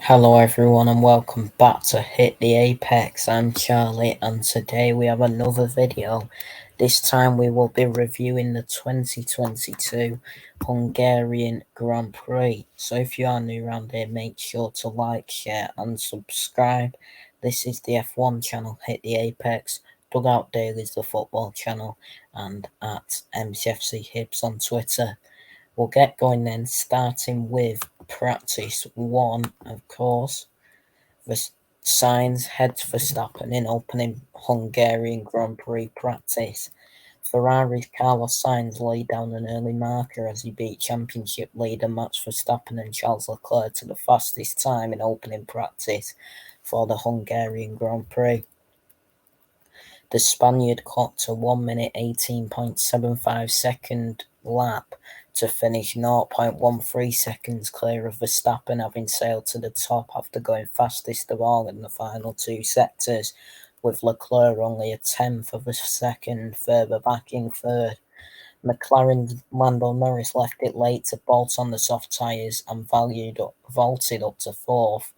Hello everyone and welcome back to Hit the Apex. I'm Charlie and today we have another video. This time we will be reviewing the 2022 Hungarian Grand Prix. So if you are new around here, make sure to like, share and subscribe. This is the F1 channel, Hit the Apex. Dugout Daily is the football channel, and at MCFC Hibs on Twitter. We'll get going then, starting with practice one, of course. The signs heads for Verstappen in opening Hungarian Grand Prix practice. Ferrari's Carlos Sainz laid down an early marker as he beat championship leader Max Verstappen and Charles Leclerc to the fastest time in opening practice for the Hungarian Grand Prix. The Spaniard clocked a 1 minute 18.75 second lap to finish 0.13 seconds clear of Verstappen, having sailed to the top after going fastest of all in the final two sectors, with Leclerc only a tenth of a second further back in third. McLaren's Lando Norris left it late to bolt on the soft tyres and vaulted up to fourth,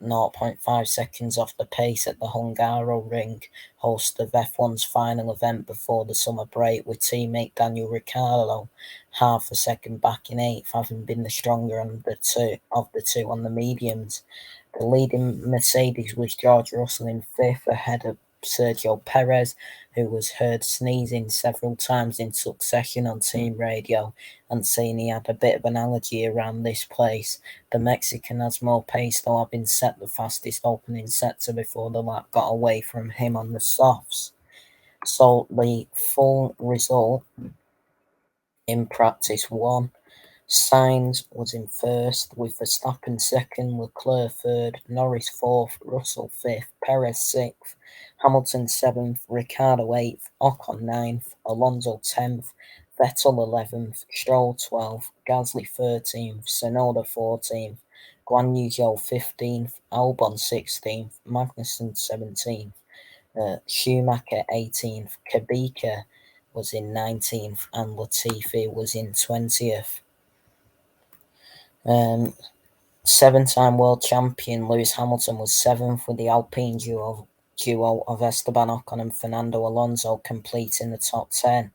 0.5 seconds off the pace at the Hungaroring, host of F1's final event before the summer break, with teammate Daniel Ricciardo half a second back in eighth, having been the stronger of the two on the mediums. The leading Mercedes was George Russell in fifth, ahead of Sergio Perez, who was heard sneezing several times in succession on team radio and saying he had a bit of an allergy around this place. The Mexican has more pace, though, having set the fastest opening sector before the lap got away from him on the softs. So the full result in practice one: Sainz was in first, with Verstappen second, Leclerc third, Norris fourth, Russell fifth, Perez sixth, Hamilton seventh, Ricciardo eighth, Ocon ninth, Alonso 10th, Vettel 11th, Stroll 12th, Gasly 13th, Tsunoda 14th, Guan Yu Zhou 15th, Albon 16th, Magnussen 17th, Schumacher 18th, Kubica was in 19th, and Latifi was in 20th. Seven-time world champion Lewis Hamilton was seventh, with the Alpine duo of Esteban Ocon and Fernando Alonso completing the top 10.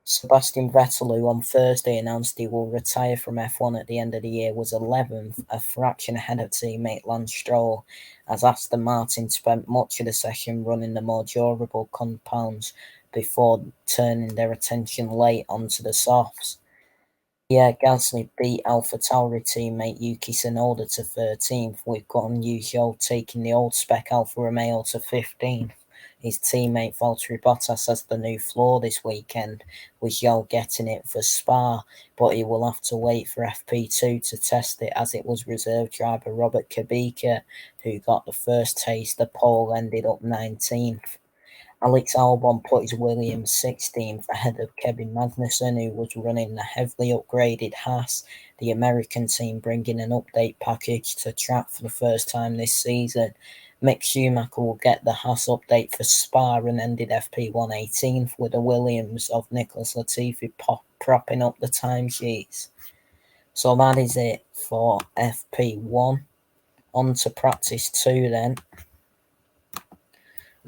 Sebastian Vettel, who on Thursday announced he will retire from F1 at the end of the year, was 11th, a fraction ahead of teammate Lance Stroll, as Aston Martin spent much of the session running the more durable compounds before turning their attention late onto the softs. Pierre Gasly beat AlphaTauri teammate Yuki Tsunoda to 13th, with Guan Yu Zhou taking the old spec Alfa Romeo to 15th. His teammate Valtteri Bottas has the new floor this weekend, with Zhou getting it for Spa, but he will have to wait for FP2 to test it, as it was reserve driver Robert Kubica who got the first taste. The pole ended up 19th. Alex Albon put his Williams 16th ahead of Kevin Magnussen, who was running the heavily upgraded Haas, the American team bringing an update package to track for the first time this season. Mick Schumacher will get the Haas update for Spa and ended FP1 18th, with the Williams of Nicholas Latifi propping up the timesheets. So that is it for FP1. On to practice 2 then.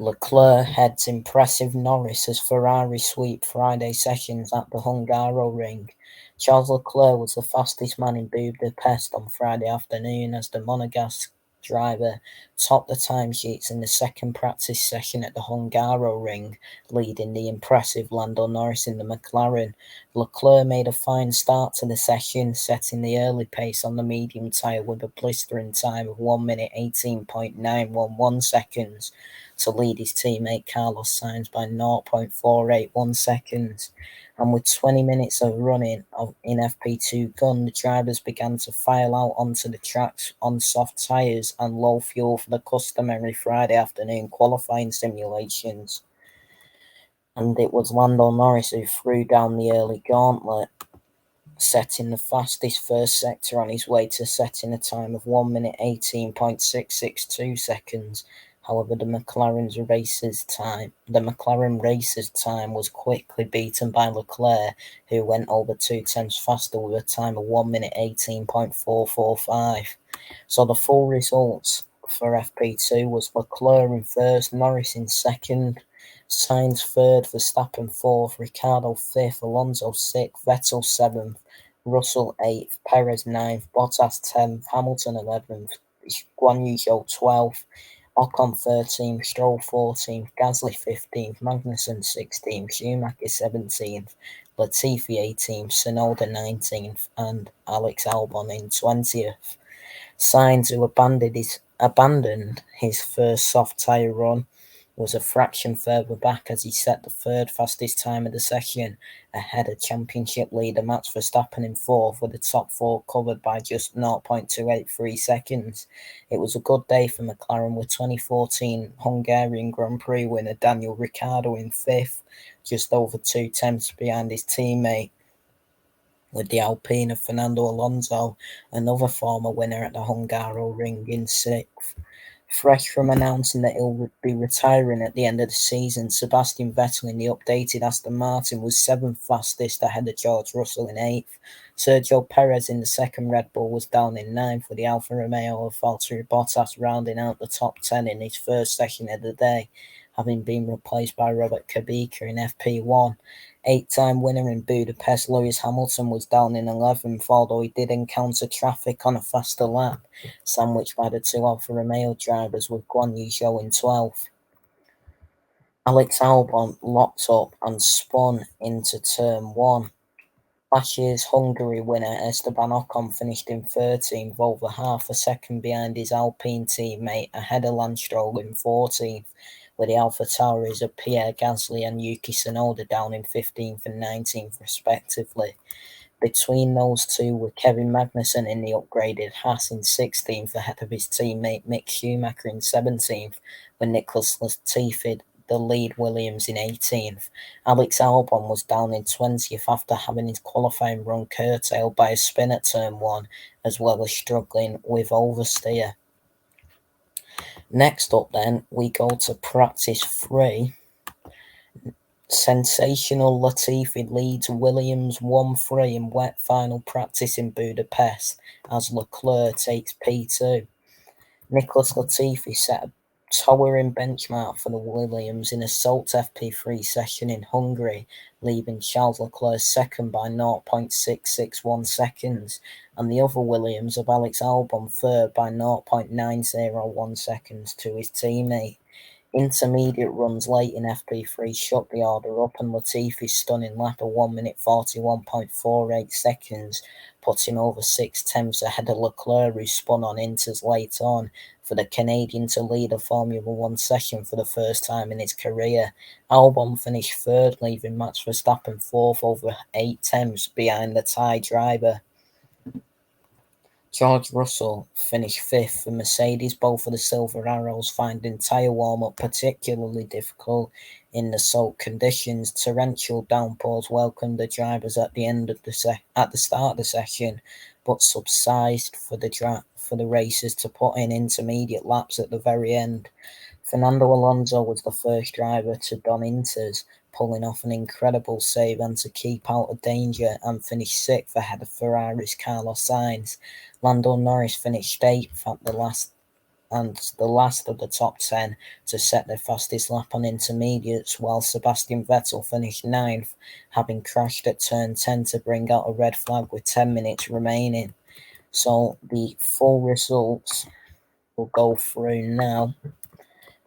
Leclerc heads impressive Norris as Ferrari sweep Friday sessions at the Hungaroring. Charles Leclerc was the fastest man in Budapest on Friday afternoon as the Monegasque driver topped the timesheets in the second practice session at the Hungaroring, leading the impressive Lando Norris in the McLaren. Leclerc made a fine start to the session, setting the early pace on the medium tyre with a blistering time of 1 minute 18.911 seconds to lead his teammate Carlos Sainz by 0.481 seconds. And with 20 minutes of running in FP2 gun, the drivers began to file out onto the tracks on soft tyres and low fuel for the customary Friday afternoon qualifying simulations. And it was Lando Norris who threw down the early gauntlet, setting the fastest first sector on his way to setting a time of 1 minute 18.662 seconds. However, the McLaren racer's time was quickly beaten by Leclerc, who went over 2 tenths faster with a time of 1 minute 18.445. So the full results for FP2 was Leclerc in first, Norris in second, Sainz third, Verstappen fourth, Ricciardo fifth, Alonso sixth, Vettel seventh, Russell eighth, Perez ninth, Bottas 10th, Hamilton 11th, Guan Yu Zhou 12th, Ocon 13th, Stroll 14th, Gasly 15th, Magnussen 16th, Schumacher 17th, Latifi 18th, Tsunoda 19th, and Alex Albon in 20th. Sainz, who abandoned his first soft tyre run, was a fraction further back as he set the third fastest time of the session, ahead of championship leader Max Verstappen in fourth, with the top four covered by just 0.283 seconds. It was a good day for McLaren, with 2014 Hungarian Grand Prix winner Daniel Ricciardo in fifth, just over 2 tenths behind his teammate, with the Alpine of Fernando Alonso, another former winner at the Hungaroring, in sixth. Fresh from announcing that he'll be retiring at the end of the season, Sebastian Vettel in the updated Aston Martin was seventh fastest, ahead of George Russell in eighth. Sergio Perez in the second Red Bull was down in ninth, with the Alfa Romeo of Valtteri Bottas rounding out the top 10 in his first session of the day, having been replaced by Robert Kubica in FP1. Eight-time winner in Budapest, Lewis Hamilton was down in 11th, although he did encounter traffic on a faster lap, sandwiched by the two Alfa Romeo drivers, with Guan Yu Zhou in 12th. Alex Albon locked up and spun into turn 1. Last year's Hungary winner Esteban Ocon finished in 13th, over half a second behind his Alpine teammate, ahead of Lance Stroll in 14th, with the AlphaTauris of Pierre Gasly and Yuki Tsunoda down in 15th and 19th respectively. Between those two were Kevin Magnussen in the upgraded Haas in 16th, ahead of his teammate Mick Schumacher in 17th, with Nicholas Latifi the lead Williams in 18th. Alex Albon was down in 20th after having his qualifying run curtailed by a spin at turn 1, as well as struggling with oversteer. Next up then, we go to practice 3. Sensational Latifi leads Williams 1-3 in wet final practice in Budapest as Leclerc takes P2. Nicholas Latifi set a towering benchmark for the Williams in a salt FP3 session in Hungary, leaving Charles Leclerc second by 0.661 seconds, and the other Williams of Alex Albon third by 0.901 seconds to his teammate. Intermediate runs late in FP3 shut the order up, and Latifi's stunning lap of 1 minute 41.48 seconds put him over 6 tenths ahead of Leclerc, who spun on Inters late on, for the Canadian to lead a Formula 1 session for the first time in his career. Albon finished third, leaving Max Verstappen fourth, over 8 tenths behind the Thai driver. George Russell finished fifth for Mercedes, both of the Silver Arrows finding tyre warm-up particularly difficult in the soaked conditions. Torrential downpours welcomed the drivers at the start of the session, but subsided for the racers to put in intermediate laps at the very end. Fernando Alonso was the first driver to don Inters, pulling off an incredible save and to keep out of danger, and finished sixth ahead of Ferrari's Carlos Sainz. Lando Norris finished eighth at the last of the top 10 to set their fastest lap on intermediates, while Sebastian Vettel finished ninth, having crashed at turn 10 to bring out a red flag with 10 minutes remaining. So the full results will go through now.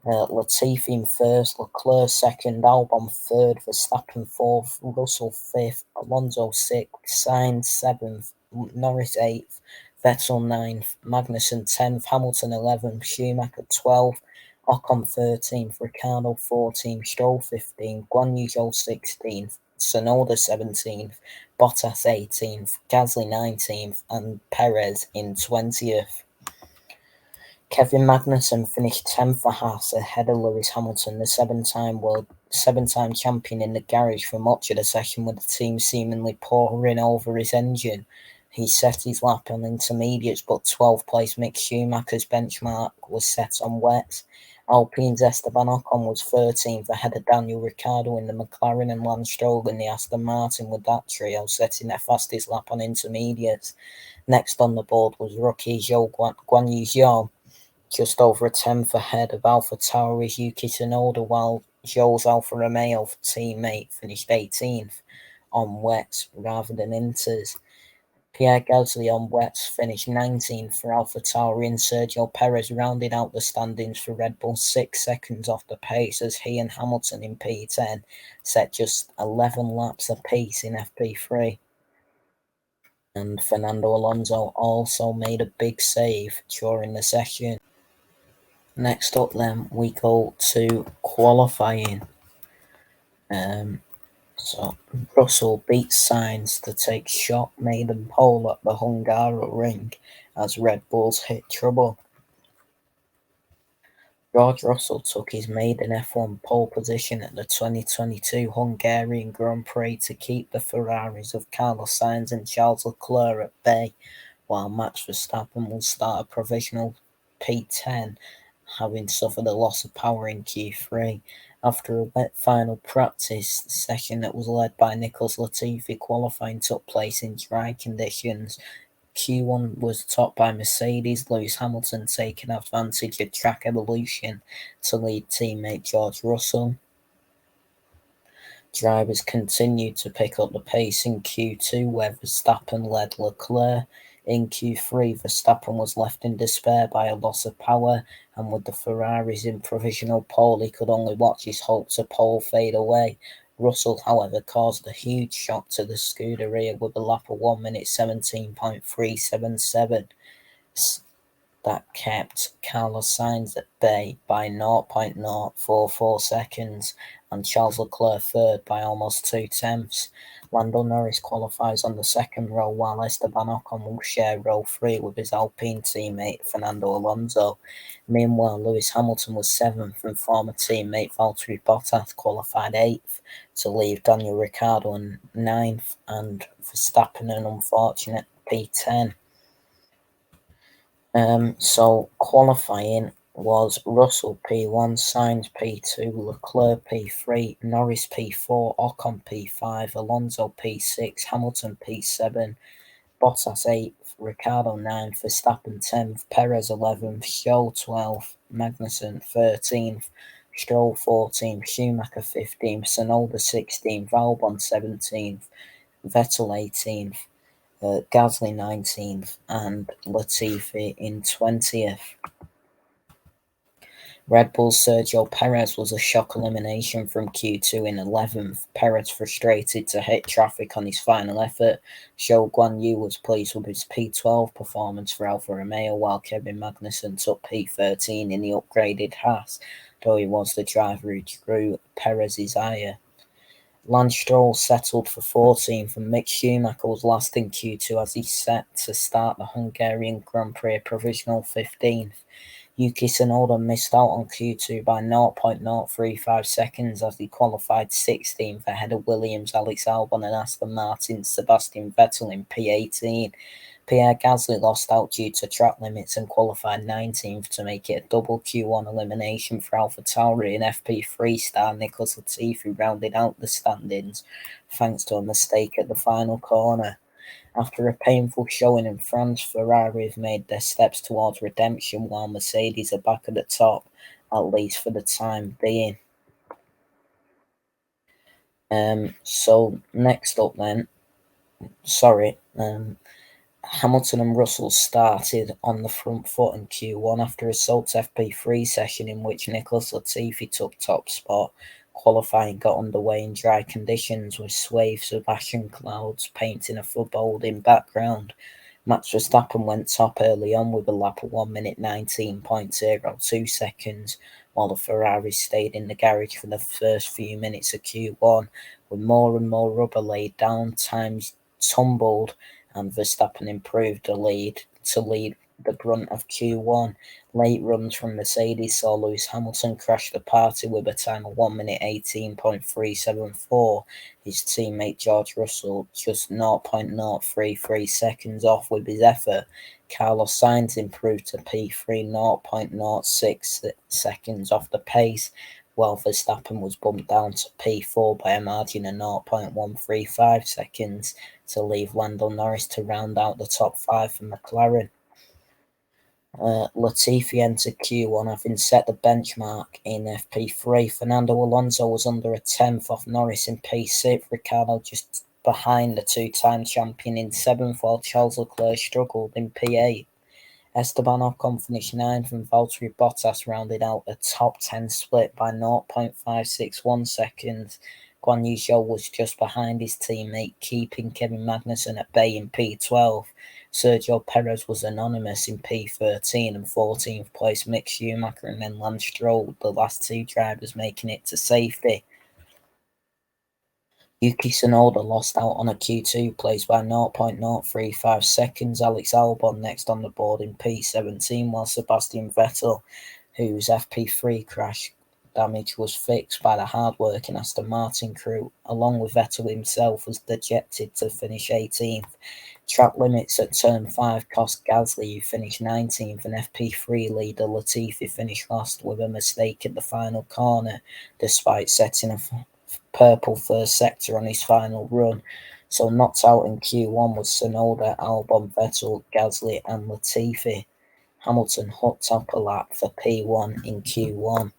Latifi in first, Leclerc second, Albon third, Verstappen fourth, Russell fifth, Alonso sixth, Sainz seventh, Norris eighth, Vettel ninth, Magnussen 10th, Hamilton 11th, Schumacher 12th, Ocon 13th, Ricciardo 14th, Stroll 15th, Guan Yu Zhou 16th, Tsunoda 17th, Bottas 18th, Gasly 19th, and Perez in 20th. Kevin Magnussen finished 10th for Haas, ahead of Lewis Hamilton, the seven-time champion, in the garage for much of the session, with the team seemingly pouring over his engine. He set his lap on intermediates, but 12th place Mick Schumacher's benchmark was set on wets, Alpine's Esteban Ocon was 13th ahead of Daniel Ricciardo in the McLaren and Lance Stroll in the Aston Martin, with that trio setting their fastest lap on intermediates. Next on the board was rookie Zhou Guanyu, just over a tenth ahead of AlphaTauri's Yuki Tsunoda, while Zhou's Alfa Romeo teammate finished 18th on wets rather than inters. Pierre Gasly on wets finished 19th for AlphaTauri, and Sergio Perez rounded out the standings for Red Bull 6 seconds off the pace, as he and Hamilton in P10 set just 11 laps apiece in FP3. And Fernando Alonso also made a big save during the session. Next up then, we go to qualifying. So Russell beats Sainz to take shot maiden pole at the Hungaroring as Red Bulls hit trouble. George Russell took his maiden F1 pole position at the 2022 Hungarian Grand Prix to keep the Ferraris of Carlos Sainz and Charles Leclerc at bay, while Max Verstappen will start a provisional P10, having suffered a loss of power in Q3. After a wet final practice session that was led by Nicholas Latifi, qualifying took place in dry conditions. Q1 was topped by Mercedes, Lewis Hamilton taking advantage of track evolution to lead teammate George Russell. Drivers continued to pick up the pace in Q2, where Verstappen led Leclerc. In Q3, Verstappen was left in despair by a loss of power, and with the Ferraris in provisional pole, he could only watch his hopes of pole fade away. Russell, however, caused a huge shock to the Scuderia with a lap of 1 minute 17.377. That kept Carlos Sainz at bay by 0.044 seconds and Charles Leclerc third by almost 2/10. Lando Norris qualifies on the second row, while Esteban Ocon will share row 3 with his Alpine teammate Fernando Alonso. Meanwhile, Lewis Hamilton was 7th and former teammate Valtteri Bottas qualified 8th to leave Daniel Ricciardo 9th and Verstappen an unfortunate P10. So qualifying was Russell P1, Sainz P2, Leclerc P3, Norris P4, Ocon P5, Alonso P6, Hamilton P7, Bottas 8th, Ricciardo 9th, Verstappen 10th, Perez 11th, Stroll 12th, Magnussen 13th, Stroll 14th, Schumacher 15th, Tsunoda 16th, Albon 17th, Vettel 18th, Gasly 19th, and Latifi in 20th. Red Bull's Sergio Perez was a shock elimination from Q2 in 11th. Perez frustrated to hit traffic on his final effort. Zhou Guanyu was pleased with his P12 performance for Alfa Romeo, while Kevin Magnussen took P13 in the upgraded Haas, though he was the driver who drew Perez's ire. Lance Stroll settled for 14th, and Mick Schumacher was last in Q2 as he set to start the Hungarian Grand Prix provisional 15th. Yuki Tsunoda missed out on Q2 by 0.035 seconds as he qualified 16th ahead of Williams' Alex Albon and Aston Martin's Sebastian Vettel in P18. Pierre Gasly lost out due to track limits and qualified 19th to make it a double Q1 elimination for AlphaTauri, and FP3 star Nicholas Latifi rounded out the standings thanks to a mistake at the final corner. After a painful showing in France, Ferrari have made their steps towards redemption, while Mercedes are back at the top, at least for the time being. So next up then, Hamilton and Russell started on the front foot in Q1 after a Salt's FP3 session in which Nicholas Latifi took top spot. Qualifying got underway in dry conditions with swathes of ashen clouds painting a foreboding background. Max Verstappen went top early on with a lap of 1 minute 19.02 seconds, while the Ferrari stayed in the garage for the first few minutes of Q1. With more and more rubber laid down, times tumbled, and Verstappen improved the lead to lead the brunt of Q1. Late runs from Mercedes saw Lewis Hamilton crash the party with a time of 1 minute 18.374. His teammate George Russell just 0.033 seconds off with his effort. Carlos Sainz improved to P3 0.06 seconds off the pace, while Verstappen was bumped down to P4 by a margin of 0.135 seconds to leave Lando Norris to round out the top 5 for McLaren. Latifi entered Q1 having set the benchmark in FP3. Fernando Alonso was under a tenth off Norris in P6. Ricciardo just behind the two-time champion in 7th, while Charles Leclerc struggled in P8. Esteban Ocon finished 9th and Valtteri Bottas rounded out a top 10 split by 0.561 seconds. Guan Yu Zhou was just behind his teammate, keeping Kevin Magnussen at bay in P12. Sergio Perez was anonymous in P13 and 14th place Mick Schumacher and then Lance Stroll, the last two drivers making it to safety. Yuki Tsunoda lost out on a Q2 place by 0.035 seconds. Alex Albon next on the board in P17, while Sebastian Vettel, whose FP3 crash damage was fixed by the hard-working Aston Martin crew, along with Vettel himself, was dejected to finish 18th. Track limits at Turn 5 cost Gasly, who finished 19th, and FP3 leader Latifi finished last with a mistake at the final corner, despite setting a purple first sector on his final run. So knocked out in Q1 was Tsunoda, Albon, Vettel, Gasly and Latifi. Hamilton hooked up a lap for P1 in Q1.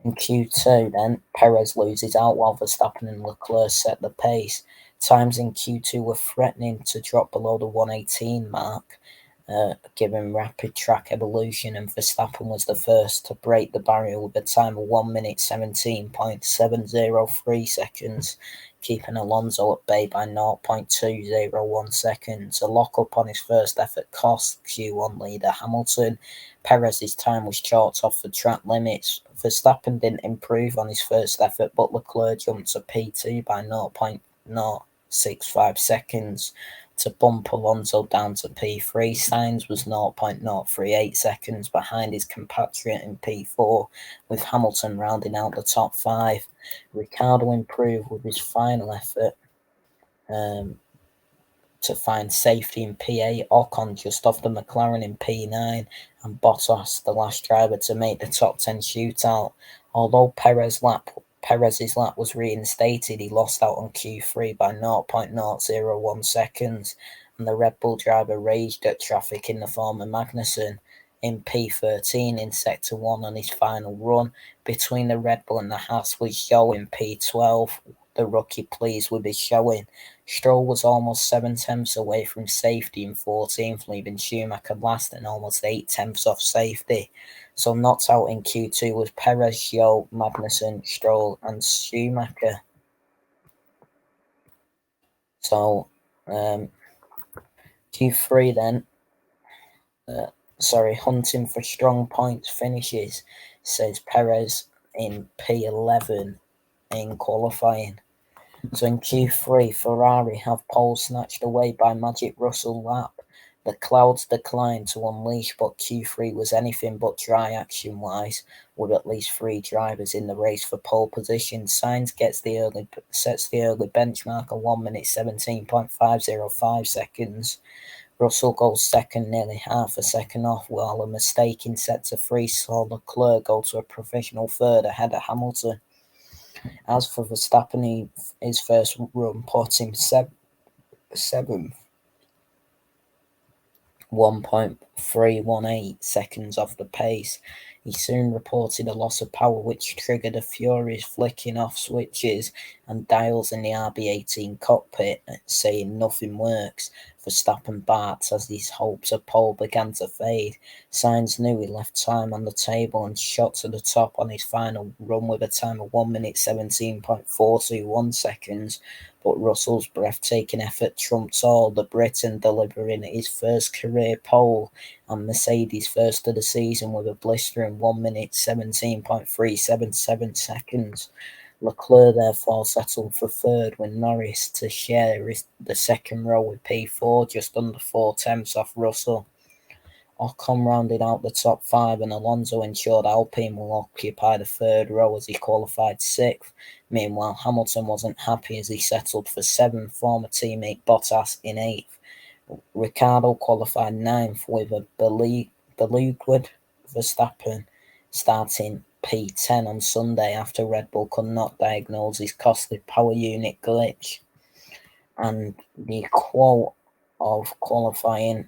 In Q2 then, Perez loses out while Verstappen and Leclerc set the pace. Times in Q2 were threatening to drop below the 118 mark, given rapid track evolution, and Verstappen was the first to break the barrier with a time of 1 minute 17.703 seconds, keeping Alonso at bay by 0.201 seconds. A lock-up on his first effort cost Q1 leader Hamilton. Perez's time was chalked off for track limits. Verstappen didn't improve on his first effort, but Leclerc jumped to P2 by 0.065 seconds to bump Alonso down to P3. Sainz was 0.038 seconds behind his compatriot in P4, with Hamilton rounding out the top 5. Ricciardo improved with his final effort to find safety in P8, Ocon just off the McLaren in P9, and Bottas, the last driver to make the top 10 shootout. Although Perez's lap was reinstated, he lost out on Q3 by 0.001 seconds, and the Red Bull driver raged at traffic in the form of Magnussen in P13 in Sector 1 on his final run. Between the Red Bull and the Haas was Zhou in P12, the rookie pleased with his showing. Stroll was almost 7 tenths away from safety in 14th, leaving Schumacher last and almost 8 tenths off safety. So knocked out in Q2 was Perez, Zhou, Magnussen, Stroll and Schumacher. So Q3 then, hunting for strong points finishes, says Perez in P11 in qualifying. So in Q3, Ferrari have pole snatched away by Magic Russell lap. The clouds declined to unleash, but Q3 was anything but dry action-wise, with at least 3 drivers in the race for pole position. Sainz sets the early benchmark of 1 minute 17.505 seconds. Russell goes second, nearly half a second off, while a mistake in sector 3 saw Leclerc go to a provisional third ahead of Hamilton. As for Verstappen, his first run put him 7th, 1.318 seconds off the pace. He soon reported a loss of power, which triggered a furious flicking off switches and dials in the RB18 cockpit, saying nothing works. Verstappen barked as his hopes of pole began to fade. Sainz knew he left time on the table and shot to the top on his final run with a time of 1 minute 17.421 seconds, but Russell's breathtaking effort trumped all, the Briton delivering his first career pole and Mercedes' first of the season with a blistering 1 minute 17.377 seconds. Leclerc therefore settled for third, with Norris to share the second row with P4, just under 4 tenths off Russell. Ocon rounded out the top 5 and Alonso ensured Alpine will occupy the 3rd row as he qualified 6th. Meanwhile, Hamilton wasn't happy as he settled for 7th, former teammate Bottas in 8th. Ricciardo qualified 9th with a beleaguered Verstappen starting P10 on Sunday after Red Bull could not diagnose his costly power unit glitch. And the quote of qualifying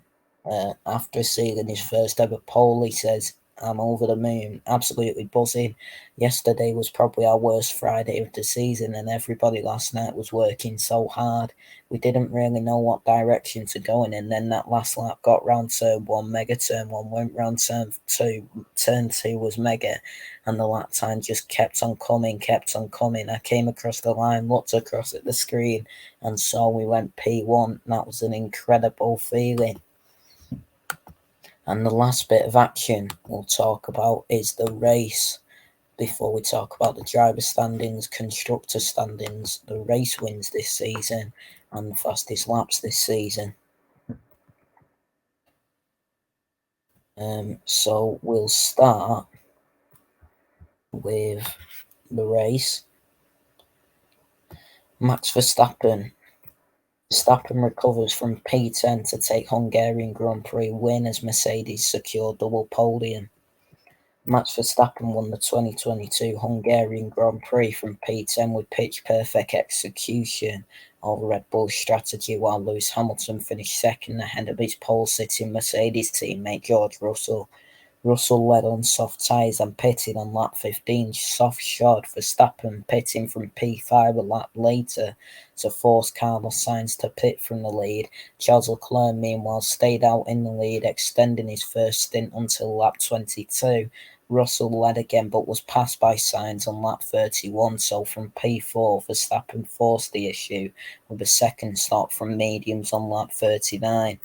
after seeing his first ever pole, he says, "I'm over the moon, absolutely buzzing. Yesterday was probably our worst Friday of the season, and everybody last night was working so hard. We didn't really know what direction to go in, and then that last lap got round turn 1, mega turn 1, went round turn 2 was mega, and the lap time just kept on coming. I came across the line, looked across at the screen, and saw we went P1. That was an incredible feeling." And the last bit of action we'll talk about is the race. Before we talk about the driver standings, constructor standings, the race wins this season, and the fastest laps this season. So we'll start with the race. Max Verstappen. Verstappen recovers from P10 to take Hungarian Grand Prix win as Mercedes secured double podium. Max Verstappen won the 2022 Hungarian Grand Prix from P10 with pitch-perfect execution of Red Bull's strategy, while Lewis Hamilton finished second ahead of his pole-sitting Mercedes teammate George Russell. Russell led on soft tyres and pitted on lap 15, soft shod Verstappen pitting from P5 a lap later to force Carlos Sainz to pit from the lead. Charles Leclerc, meanwhile, stayed out in the lead, extending his first stint until lap 22. Russell led again but was passed by Sainz on lap 31, so from P4, Verstappen forced the issue with a second stop from mediums on lap 39.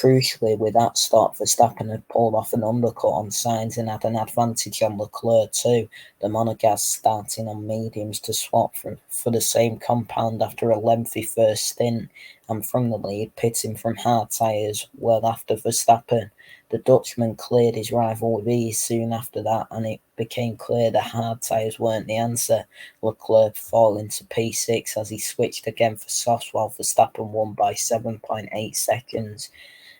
Crucially, with that stop, Verstappen had pulled off an undercut on Sainz and had an advantage on Leclerc too, the Monegasque starting on mediums to swap for the same compound after a lengthy first stint, and from the lead, pitting from hard tyres well after Verstappen. The Dutchman cleared his rival with ease soon after that, and it became clear the hard tyres weren't the answer. Leclerc falling to P6 as he switched again for softs, while Verstappen won by 7.8 seconds.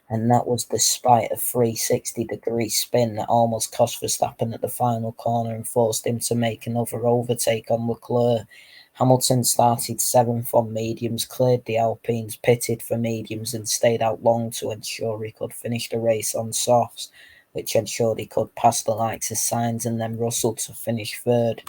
And that was despite a 360-degree spin that almost cost Verstappen at the final corner and forced him to make another overtake on Leclerc. Hamilton started 7th on mediums, cleared the Alpines, pitted for mediums, and stayed out long to ensure he could finish the race on softs, which ensured he could pass the likes of Sainz and then Russell to finish 3rd.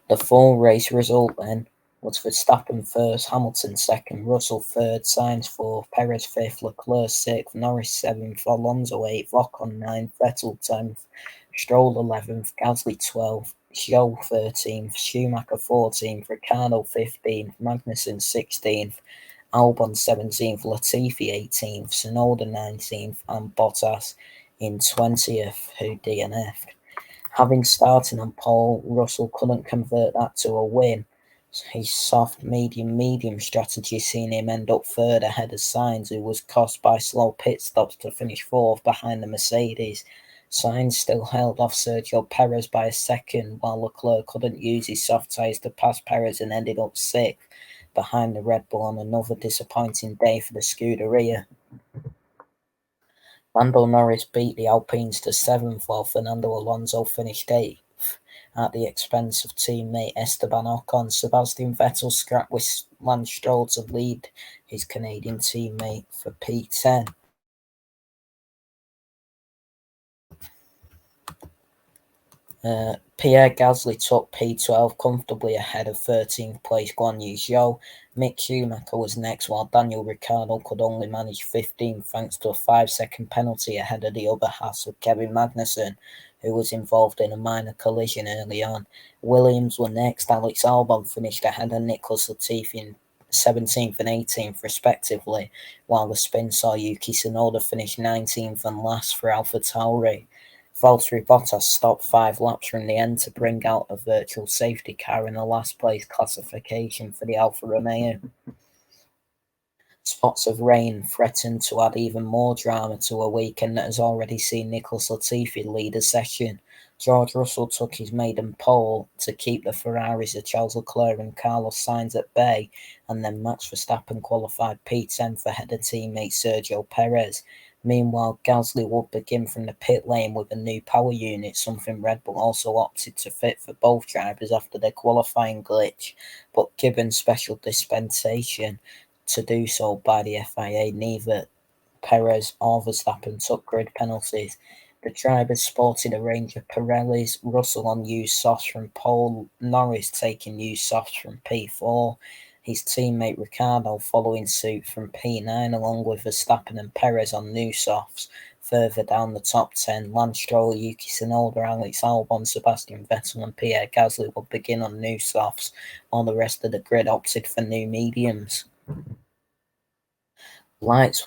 The full race result then was Verstappen 1st, Hamilton 2nd, Russell 3rd, Sainz 4th, Perez 5th, Leclerc 6th, Norris 7th, Alonso 8th, Ocon 9th, Vettel 10th, Stroll 11th, Gasly 12th, Zhou 13th, Schumacher 14th, Ricciardo 15th, Magnussen 16th, Albon 17th, Latifi 18th, Tsunoda 19th, and Bottas in 20th, who DNF'd. Having started on pole, Russell couldn't convert that to a win. His soft medium strategy seen him end up 3rd ahead of Sainz, who was cost by slow pit stops to finish 4th behind the Mercedes. Sainz still held off Sergio Perez by a second, while Leclerc couldn't use his soft tyres to pass Perez and ended up 6th behind the Red Bull on another disappointing day for the Scuderia. Lando Norris beat the Alpines to 7th, while Fernando Alonso finished 8th at the expense of teammate Esteban Ocon. Sebastian Vettel scrapped with Lance Stroll to lead his Canadian teammate for P10. Pierre Gasly took P12 comfortably ahead of 13th place Guan Yu Zhou. Mick Schumacher was next, while Daniel Ricciardo could only manage 15th thanks to a 5-second penalty ahead of the other Haas of Kevin Magnussen, who was involved in a minor collision early on. Williams were next. Alex Albon finished ahead of Nicholas Latifi in 17th and 18th respectively, while the spin saw Yuki Tsunoda finish 19th and last for AlphaTauri. Valtteri Bottas stopped 5 laps from the end to bring out a virtual safety car in the last place classification for the Alfa Romeo. Spots of rain threatened to add even more drama to a weekend that has already seen Nicholas Latifi lead a session. George Russell took his maiden pole to keep the Ferraris of Charles Leclerc and Carlos Sainz at bay, and then Max Verstappen qualified P10 ahead of teammate Sergio Perez. Meanwhile, Gasly would begin from the pit lane with a new power unit, something Red Bull also opted to fit for both drivers after their qualifying glitch, but given special dispensation to do so by the FIA, neither Perez or Verstappen took grid penalties. The drivers sported a range of Pirellis, Russell on used softs from pole, Norris taking used softs from P4, his teammate Ricciardo following suit from P9, along with Verstappen and Perez on new softs. Further down the top 10, Lance Stroll, Yuki Tsunoda, Alex Albon, Sebastian Vettel and Pierre Gasly will begin on new softs, while the rest of the grid opted for new mediums. Lights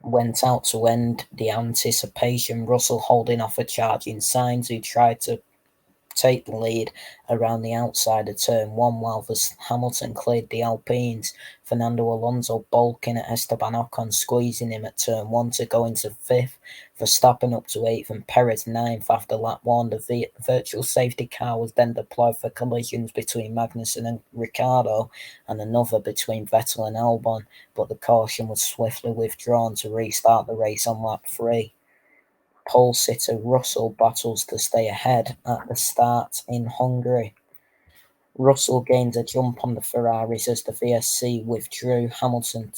went out to end the anticipation, Russell holding off a charging Sainz, who tried to take the lead around the outside of turn one, while Hamilton cleared the Alpines. Fernando Alonso bulking at Esteban Ocon, squeezing him at turn one to go into fifth. Verstappen up to eighth and Perez ninth after lap one. The virtual safety car was then deployed for collisions between Magnussen and Ricciardo, and another between Vettel and Albon, but the caution was swiftly withdrawn to restart the race on lap three. Pole sitter Russell battles to stay ahead at the start in Hungary. Russell gained a jump on the Ferraris as the VSC withdrew, Hamilton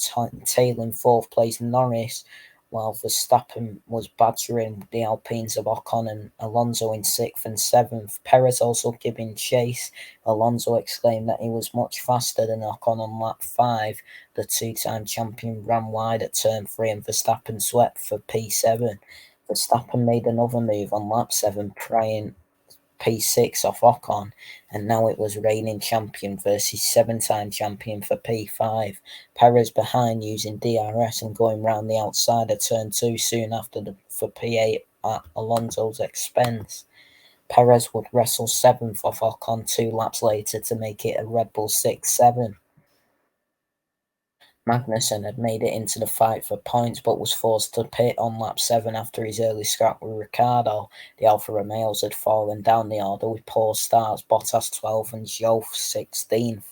tailing fourth place Norris, while Verstappen was badgering the Alpines of Ocon and Alonso in sixth and seventh. Perez also giving chase. Alonso exclaimed that he was much faster than Ocon on lap 5. The two-time champion ran wide at turn 3 and Verstappen swept for P7. Verstappen made another move on lap 7, prying P6 off Ocon, and now it was reigning champion versus seven-time champion for P5. Perez behind using DRS and going round the outside of turn 2 soon after for P8 at Alonso's expense. Perez would wrestle 7th off Ocon 2 laps later to make it a Red Bull 6-7. Magnussen had made it into the fight for points but was forced to pit on lap 7 after his early scrap with Ricciardo. The Alfa Romeos had fallen down the order with poor starts, Bottas 12th and Zhou 16th.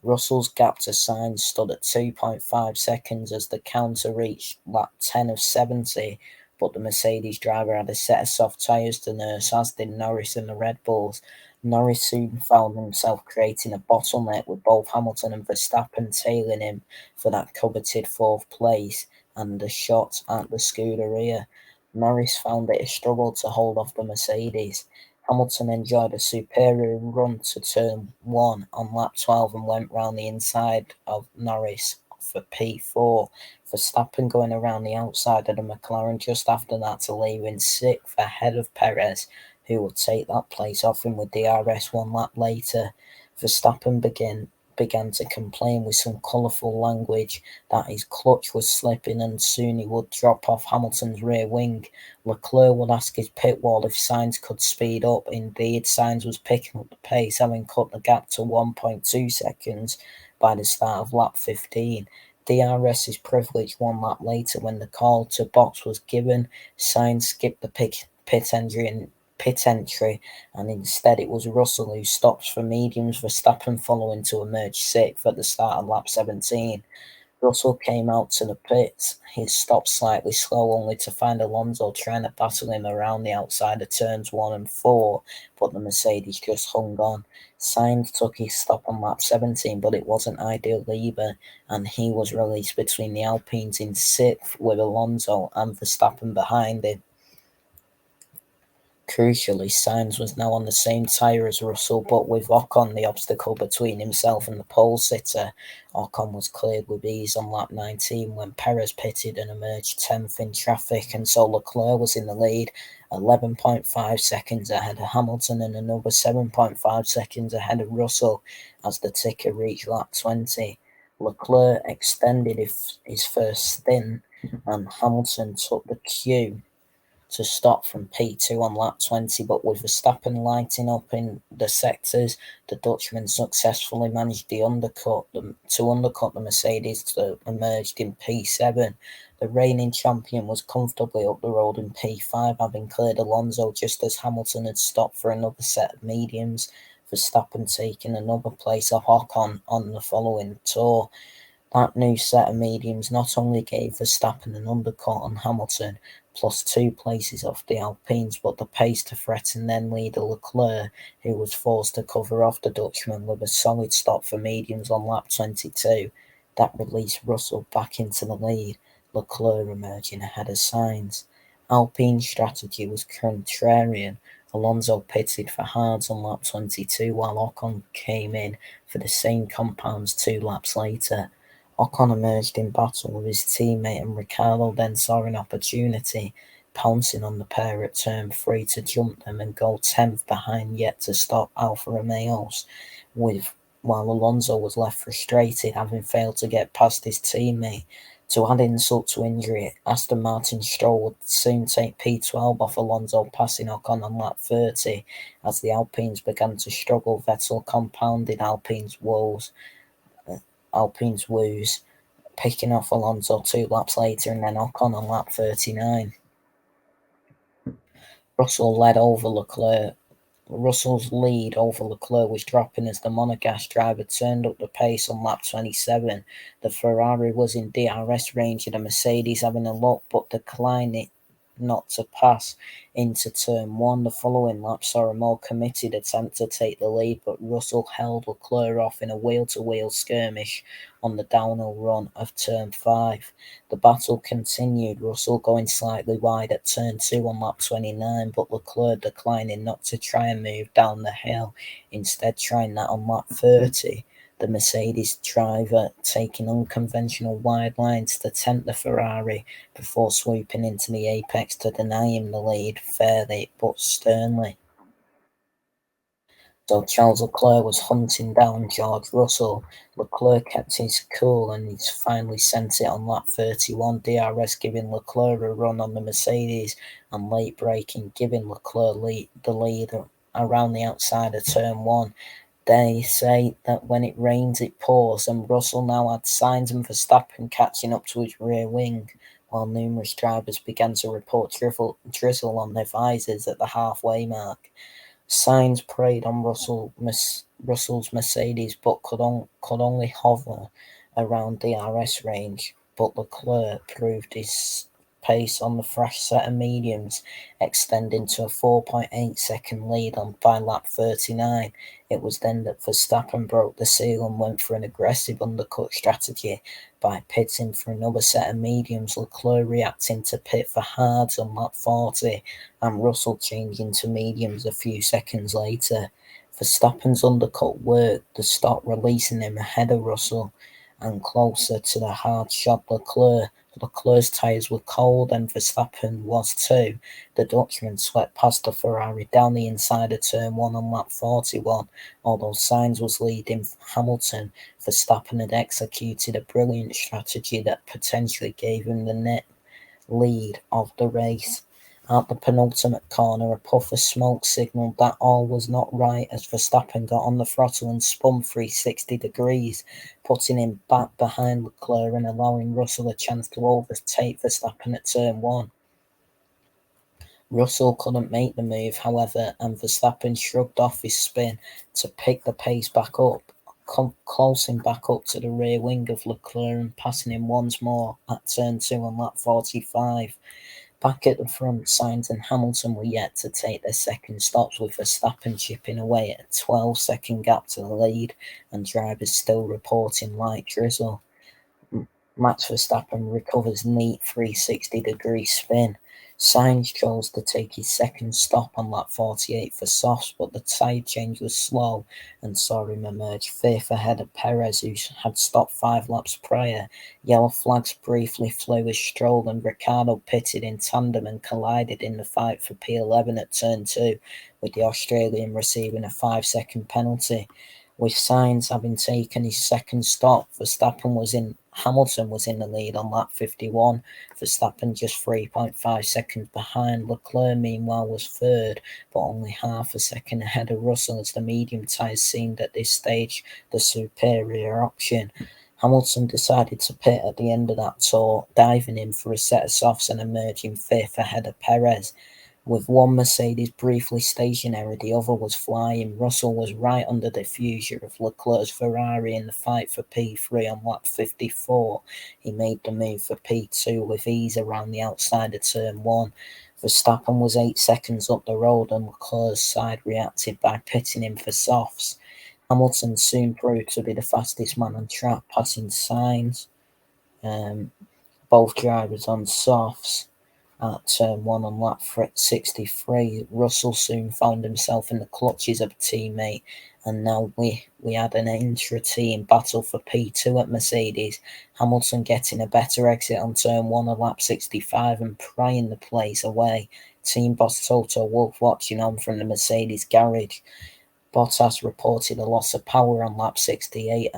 Russell's gap to Sainz stood at 2.5 seconds as the counter reached lap 10 of 70, but the Mercedes driver had a set of soft tyres to nurse, as did Norris and the Red Bulls. Norris soon found himself creating a bottleneck with both Hamilton and Verstappen tailing him for that coveted fourth place and a shot at the Scuderia. Norris found it a struggle to hold off the Mercedes. Hamilton enjoyed a superior run to turn 1 on lap 12 and went round the inside of Norris for P4. Verstappen going around the outside of the McLaren just after that to leave in 6th ahead of Perez, who would take that place off him with DRS 1 lap later. Verstappen began to complain with some colourful language that his clutch was slipping and soon he would drop off Hamilton's rear wing. Leclerc would ask his pit wall if Sainz could speed up. Indeed, Sainz was picking up the pace, having cut the gap to 1.2 seconds by the start of lap 15. DRS is privileged 1 lap later when the call to box was given. Sainz skipped the pit entry, and instead it was Russell who stops for mediums, Verstappen following to emerge 6th at the start of lap 17. Russell came out to the pits, his stop slightly slow, only to find Alonso trying to battle him around the outside of turns 1 and 4, but the Mercedes just hung on. Sainz took his stop on lap 17, but it wasn't ideal either, and he was released between the Alpines in 6th with Alonso and Verstappen behind him. Crucially, Sainz was now on the same tyre as Russell, but with Ocon the obstacle between himself and the pole sitter. Ocon was cleared with ease on lap 19 when Perez pitted and emerged 10th in traffic, and so Leclerc was in the lead, 11.5 seconds ahead of Hamilton and another 7.5 seconds ahead of Russell as the ticker reached lap 20. Leclerc extended his first stint, and Hamilton took the cue to stop from P2 on lap 20, but with Verstappen lighting up in the sectors, the Dutchman successfully managed to undercut the Mercedes that emerged in P7. The reigning champion was comfortably up the road in P5, having cleared Alonso just as Hamilton had stopped for another set of mediums, Verstappen taking another place off Ocon on the following tour. That new set of mediums not only gave Verstappen an undercut on Hamilton, plus 2 places off the Alpines, but the pace to threaten then leader Leclerc, who was forced to cover off the Dutchman with a solid stop for mediums on lap 22. That released Russell back into the lead, Leclerc emerging ahead of Sainz. Alpine's strategy was contrarian. Alonso pitted for hards on lap 22, while Ocon came in for the same compounds 2 laps later. Ocon emerged in battle with his teammate, and Ricciardo then saw an opportunity, pouncing on the pair at turn 3 to jump them and go 10th behind yet to stop Alfa Romeos, while Alonso was left frustrated, having failed to get past his teammate. To add insult to injury, Aston Martin Stroll would soon take P12 off Alonso, passing Ocon on lap 30. As the Alpines began to struggle, Vettel compounded Alpine's woes, picking off Alonso 2 laps later, and then Ocon on lap 39. Russell's lead over Leclerc was dropping as the Monegasque driver turned up the pace on lap 27. The Ferrari was in DRS range of the Mercedes, having a look but declining not to pass into turn 1. The following lap saw a more committed attempt to take the lead, but Russell held Leclerc off in a wheel-to-wheel skirmish on the downhill run of turn 5. The battle continued, Russell going slightly wide at turn 2 on lap 29, but Leclerc declining not to try and move down the hill, instead trying that on lap 30. The Mercedes driver taking unconventional wide lines to tempt the Ferrari before swooping into the apex to deny him the lead fairly but sternly. So Charles Leclerc was hunting down George Russell. Leclerc kept his cool and he's finally sent it on lap 31. DRS giving Leclerc a run on the Mercedes, and late braking giving Leclerc the lead around the outside of turn 1. They say that when it rains, it pours, and Russell now had Sainz and Verstappen catching up to his rear wing, while numerous drivers began to report drizzle on their visors at the halfway mark. Sainz preyed on Russell's Mercedes, but could only hover around DRS range, but Leclerc proved his pace on the fresh set of mediums, extending to a 4.8-second lead by lap 39. It was then that Verstappen broke the seal and went for an aggressive undercut strategy by pitting for another set of mediums, Leclerc reacting to pit for hards on lap 40, and Russell changing to mediums a few seconds later. Verstappen's undercut worked, the stop releasing him ahead of Russell and closer to the hard-shod Leclerc. Leclerc's tyres were cold and Verstappen was too. The Dutchman swept past the Ferrari down the inside of turn 1 on lap 41. Although Sainz was leading Hamilton, Verstappen had executed a brilliant strategy that potentially gave him the net lead of the race. At the penultimate corner, a puff of smoke signalled that all was not right as Verstappen got on the throttle and spun 360 degrees, putting him back behind Leclerc and allowing Russell a chance to overtake Verstappen at turn 1. Russell couldn't make the move, however, and Verstappen shrugged off his spin to pick the pace back up, closing back up to the rear wing of Leclerc and passing him once more at turn 2 on lap 45. Back at the front, Sainz and Hamilton were yet to take their second stops, with Verstappen chipping away at a 12-second gap to the lead and drivers still reporting light drizzle. Max Verstappen recovers neat 360-degree spin. Sainz chose to take his second stop on lap 48 for softs, but the tyre change was slow and saw him emerge 5th ahead of Perez, who had stopped 5 laps prior. Yellow flags briefly flew as Stroll and Ricciardo pitted in tandem and collided in the fight for P11 at turn 2, with the Australian receiving a 5-second penalty. With Sainz having taken his second stop, Verstappen was in Hamilton was in the lead on lap 51, Verstappen just 3.5 seconds behind. Leclerc, meanwhile, was third, but only half a second ahead of Russell, as the medium tyres seemed at this stage the superior option. Hamilton decided to pit at the end of that tour, diving in for a set of softs and emerging fifth ahead of Perez. With one Mercedes briefly stationary, the other was flying. Russell was right under the diffuser of Leclerc's Ferrari in the fight for P3 on lap 54. He made the move for P2 with ease around the outside of turn 1. Verstappen was 8 seconds up the road, and Leclerc's side reacted by pitting in for softs. Hamilton soon proved to be the fastest man on track, passing Sainz, both drivers on softs. At turn 1 on lap 63, Russell soon found himself in the clutches of a teammate, and now we had an intra-team battle for P2 at Mercedes. Hamilton getting a better exit on turn 1 on lap 65 and prying the place away. Team boss Toto Wolff watching on from the Mercedes garage. Bottas reported a loss of power on lap 68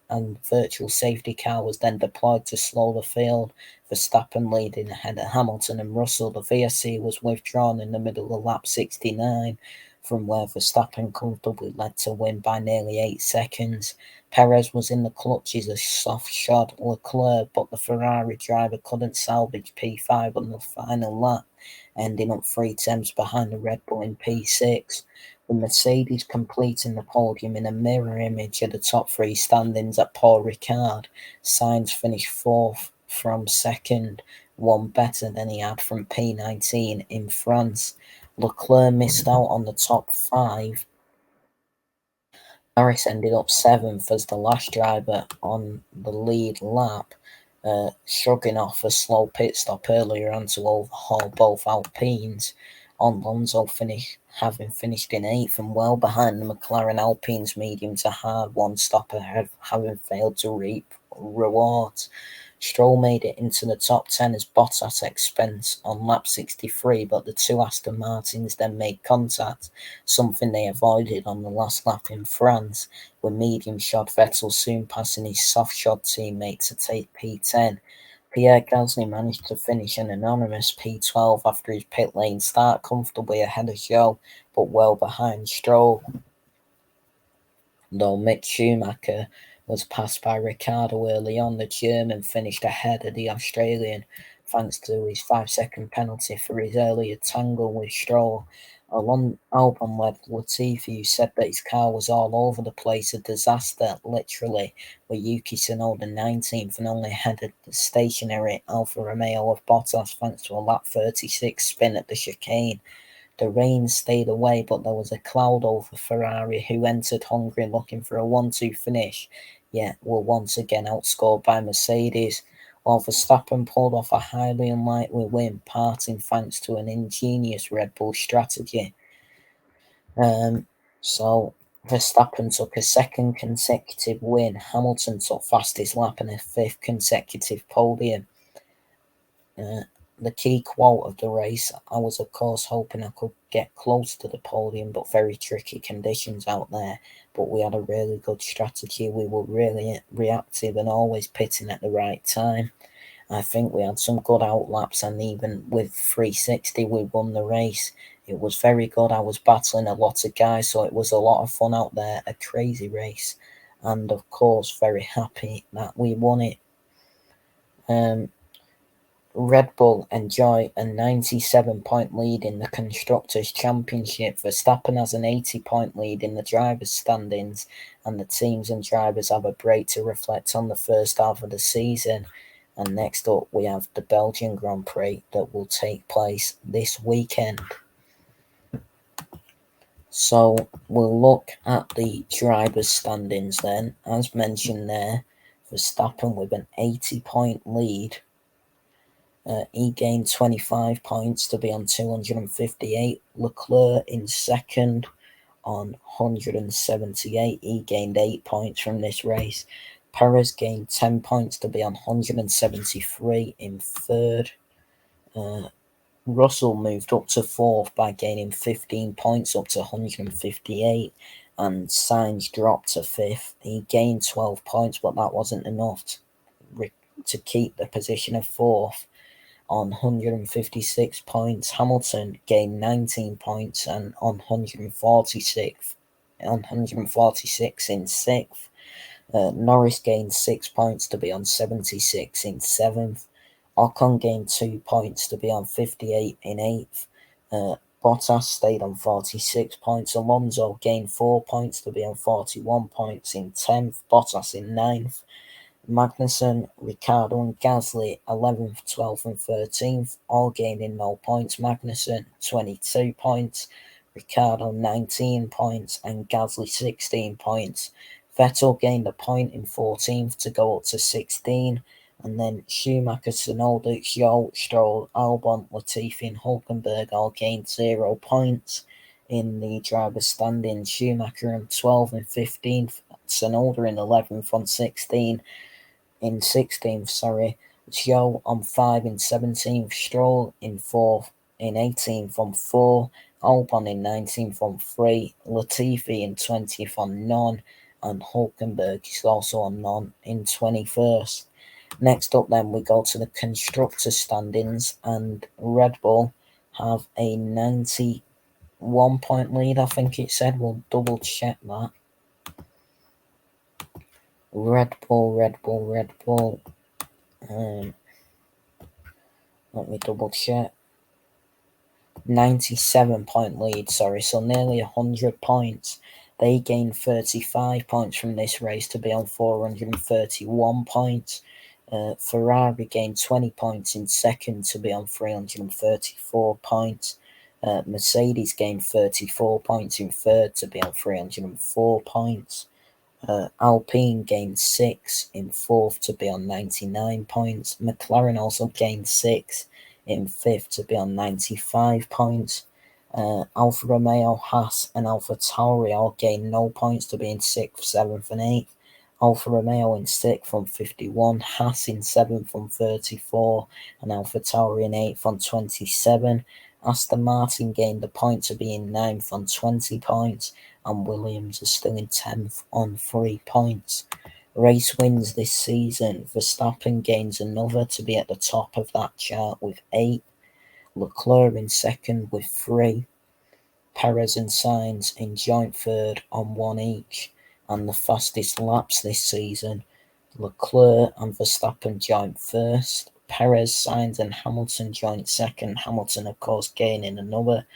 and virtual safety car was then deployed to slow the field. Verstappen leading ahead of Hamilton and Russell. The VSC was withdrawn in the middle of lap 69, from where Verstappen comfortably led to win by nearly 8 seconds. Perez was in the clutches of soft-shod Leclerc, but the Ferrari driver couldn't salvage P5 on the final lap, ending up 3 tenths behind the Red Bull in P6. The Mercedes completing the podium in a mirror image of the top 3 standings at Paul Ricard. Sainz finished 4th from 2nd, one better than he had from P19 in France. Leclerc missed out on the top 5. Norris ended up 7th as the last driver on the lead lap, shrugging off a slow pit stop earlier on to overhaul both Alpines. Alonso having finished in 8th and well behind the McLaren Alpine's medium to hard one stop ahead, having failed to reap rewards. Stroll made it into the top 10 as Bottas expense on lap 63, but the two Aston Martins then made contact, something they avoided on the last lap in France, with medium-shod Vettel soon passing his soft-shod teammate to take P10. Pierre Gasly managed to finish an anonymous P12 after his pit lane start, comfortably ahead of Zhou, but well behind Stroll. Though Mick Schumacher was passed by Ricciardo early on, the German finished ahead of the Australian, thanks to his 5-second penalty for his earlier tangle with Stroll. Albon-led Latifi, who said that his car was all over the place, a disaster, literally, with Yuki Tsunoda 19th and only ahead of the stationary Alfa Romeo of Bottas thanks to a lap 36 spin at the chicane. The rain stayed away, but there was a cloud over Ferrari, who entered Hungary looking for a 1-2 finish, yet were once again outscored by Mercedes, while Verstappen pulled off a highly unlikely win, parting thanks to an ingenious Red Bull strategy. So Verstappen took a 2nd consecutive win, Hamilton took fastest lap and a 5th consecutive podium. The key quote of the race, I was of course hoping I could get close to the podium, but very tricky conditions out there. But we had a really good strategy. We were really reactive and always pitting at the right time. I think we had some good outlaps, and even with 360 we won the race. It was very good. I was battling a lot of guys, so it was a lot of fun out there, a crazy race. And of course very happy that we won it. Red Bull enjoy a 97-point lead in the Constructors' Championship. Verstappen has an 80-point lead in the drivers' standings, and the teams and drivers have a break to reflect on the first half of the season. And next up, we have the Belgian Grand Prix that will take place this weekend. So we'll look at the drivers' standings then. As mentioned there, Verstappen with an 80-point lead. He gained 25 points to be on 258. Leclerc in 2nd on 178. He gained 8 points from this race. Perez gained 10 points to be on 173 in 3rd. Russell moved up to 4th by gaining 15 points up to 158. And Sainz dropped to 5th. He gained 12 points, but that wasn't enough to keep the position of 4th on 156 points. Hamilton gained 19 points and on 146 in 6th. Norris gained 6 points to be on 76 in 7th. Ocon gained 2 points to be on 58 in 8th. Bottas stayed on 46 points. Alonso gained 4 points to be on 41 points in 10th. Bottas in 9th. Magnussen, Ricciardo and Gasly 11th, 12th and 13th, all gaining no points. Magnussen 22 points, Ricciardo 19 points and Gasly 16 points. Vettel gained a point in 14th to go up to 16, and then Schumacher, Tsunoda, Zhou, Stroll, Albon, Latifi and Hulkenberg all gained 0 points in the driver's standings. Schumacher on 12th and 15th, Tsunoda in 11th on 16th, Zhou on 5 in 17th, Stroll in 4th in 18th on 4, Albon in 19th on 3, Latifi in 20th on none, and Hulkenberg is also on none in 21st. Next up then we go to the constructor standings, and Red Bull have a 91 point lead, I think it said. We'll double check that. Red Bull. Let me double check. 97 point lead, sorry, so nearly 100 points. They gained 35 points from this race to be on 431 points. Ferrari gained 20 points in second to be on 334 points. Mercedes gained 34 points in third to be on 304 points. Alpine gained 6 in 4th to be on 99 points. McLaren also gained 6 in 5th to be on 95 points. Alfa Romeo, Haas and Alfa Tauri all gained no points to be in 6th, 7th and 8th. Alfa Romeo in 6th on 51, Haas in 7th on 34, and Alfa Tauri in 8th on 27. Aston Martin gained a point to be in 9th on 20 points, and Williams is still in 10th on 3 points. Race wins this season. Verstappen gains another to be at the top of that chart with 8. Leclerc in second with 3. Perez and Sainz in joint third on 1 each. And the fastest laps this season, Leclerc and Verstappen joint first. Perez, Sainz and Hamilton joint second. Hamilton, of course, gaining another.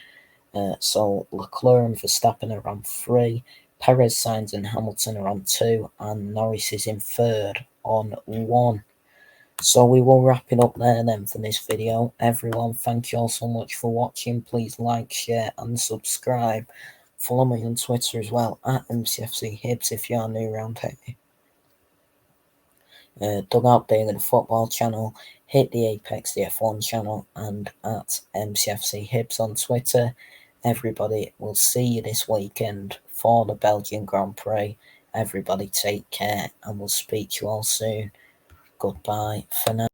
So Leclerc and Verstappen are on 3. Perez, Sainz and Hamilton are on 2. And Norris is in third on 1. So we will wrap it up there then for this video. Everyone, thank you all so much for watching. Please like, share and subscribe. Follow me on Twitter as well, at MCFC Hibs if you are new around here. Dugout Daily, the football channel, Hit the Apex, the F1 channel, and at MCFC Hibs on Twitter. Everybody, we'll see you this weekend for the Belgian Grand Prix. Everybody take care, and we'll speak to you all soon. Goodbye for now.